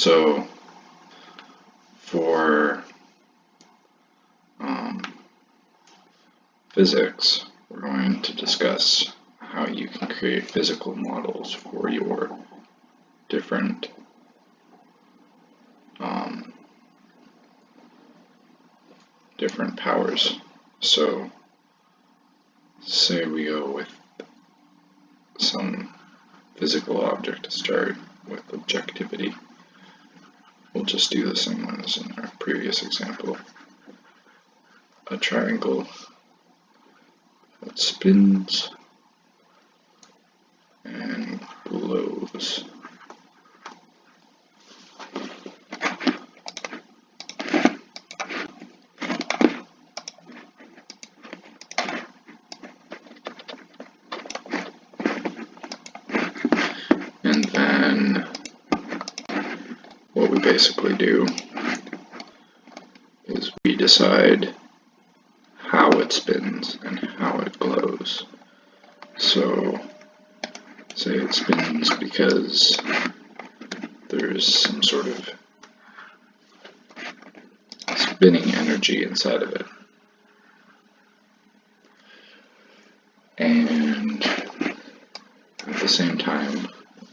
So for physics, we're going to discuss how you can create physical models for your different different powers. So say we go with some physical object to start with objectivity. We'll just do the same one as in our previous example. A triangle that spins and glows. And then what we basically do is we decide how it spins and how it glows. So say it spins because there's some sort of spinning energy inside of it. And at the same time,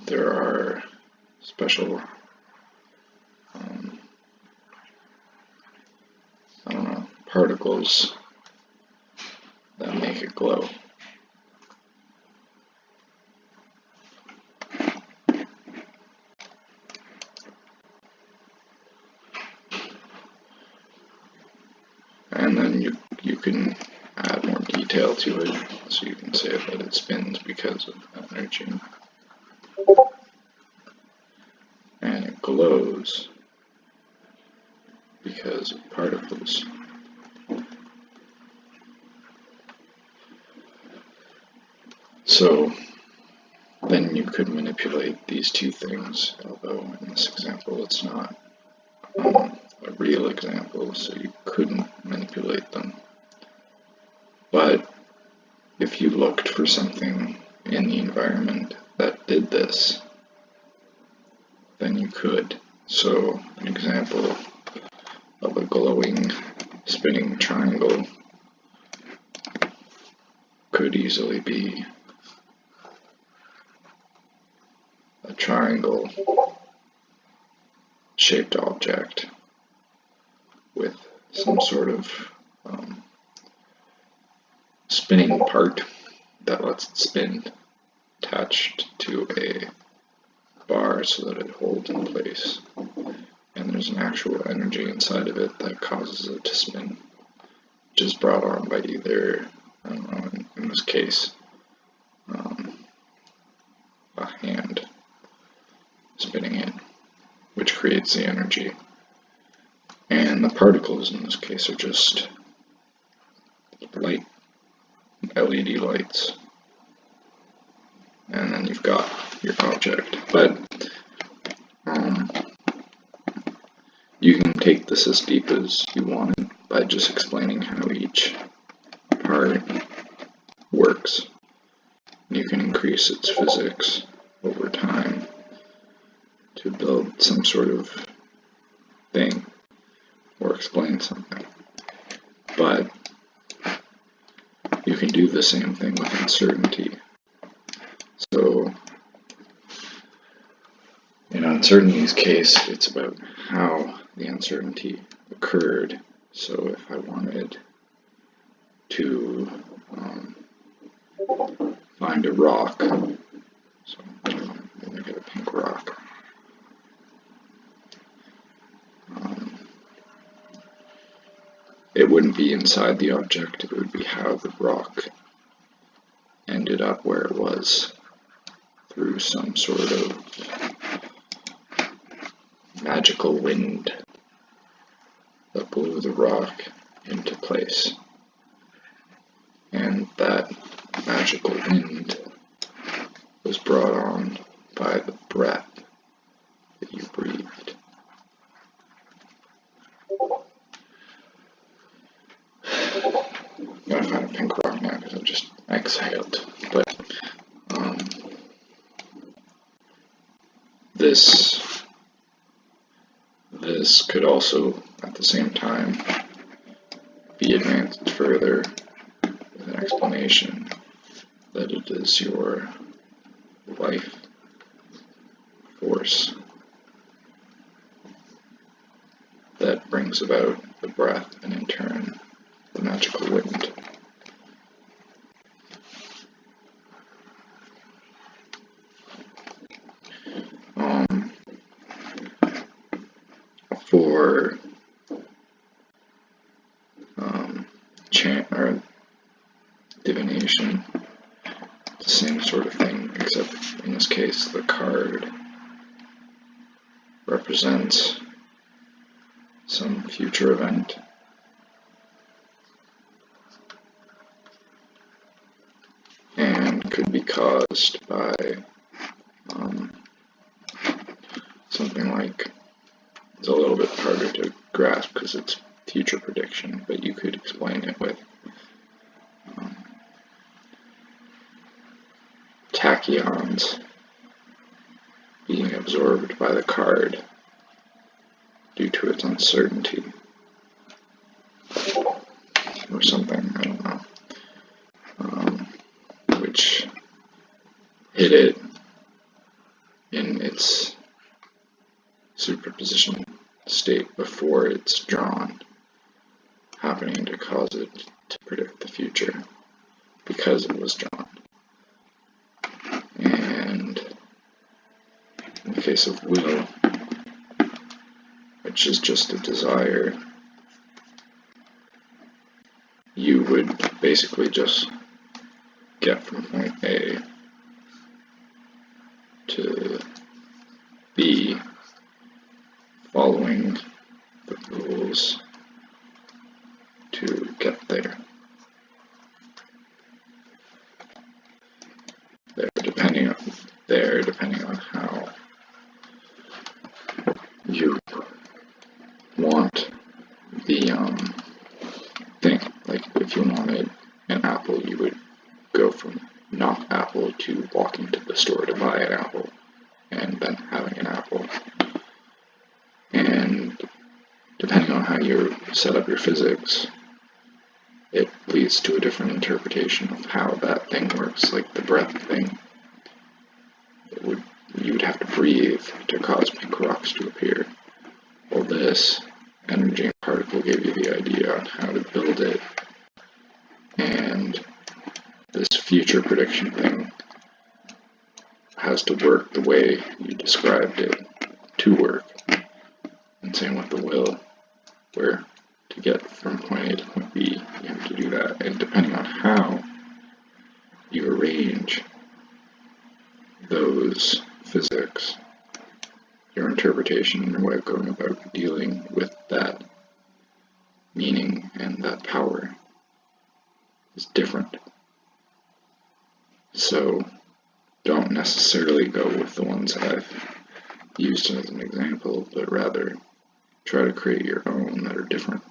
there are special particles that make it glow. And then you can add more detail to it, so you can say that it spins because of energy. And it glows because of particles. So then you could manipulate these two things, although in this example it's not a real example, so you couldn't manipulate them. But if you looked for something in the environment that did this, then you could. So an example of a glowing, spinning triangle could easily be a triangle shaped object with some sort of spinning part that lets it spin attached to a bar so that it holds in place. And there's an actual energy inside of it that causes it to spin, which is brought on by either, I don't know, in this case, a hand spinning it, which creates the energy. And the particles in this case are just light, LED lights. And then you've got your object. But you can take this as deep as you want it by just explaining how each part works. You can increase its physics over time to build some sort of thing or explain something. But you can do the same thing with uncertainty. So in uncertainty's case, it's about how the uncertainty occurred. So if I wanted to find a rock, so I'm going to get a pink rock. It wouldn't be inside the object, it would be how the rock ended up where it was through some sort of magical wind that blew the rock into place. And that magical wind was brought on by the breath that you breathed. I'm gonna find a pink rock now because I just exhaled. But this This could also, at the same time, be advanced further with an explanation that it is your life force that brings about the breath and in turn the magical wind. For chant or divination, the same sort of thing, except in this case the card represents some future event. And could be caused by something like, it's a little bit harder to grasp because it's future prediction, but you could explain it with tachyons being absorbed by the card due to its uncertainty, or something, I don't know, which hit it in its superposition state before it's drawn, happening to cause it to predict the future because it was drawn. And in the case of will, which is just a desire, you would basically just get from point A to B following the rules to get there. Depending on how you want the thing. Like if you wanted an apple, you would go from not apple to walking to the store to buy an apple and then having an apple. And depending on how you set up your physics, it leads to a different interpretation of how that thing works. Like the breath thing, you would have to breathe to cause pink rocks to appear. Well, this energy and particle gave you the idea on how to build it, and this future prediction thing has to work the way you described it to work. And same with the will, where to get from point A to point B, you have to do that. And depending on how you arrange those physics, your interpretation and your way of going about dealing with that meaning and that power is different. So don't necessarily go with the ones I've used as an example, but rather try to create your own that are different,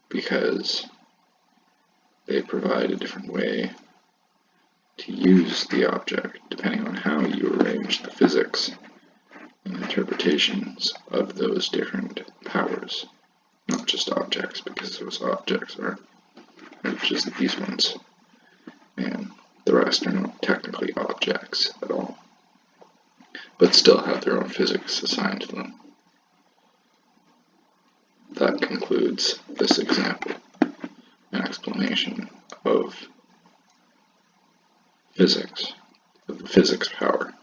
because they provide a different way to use the object depending on how you arrange the physics and interpretations of those different powers. Not just objects, because those objects are just these ones, and the rest are not technically objects at all, but still have their own physics assigned to them. That concludes this example and explanation of physics, of the physics power.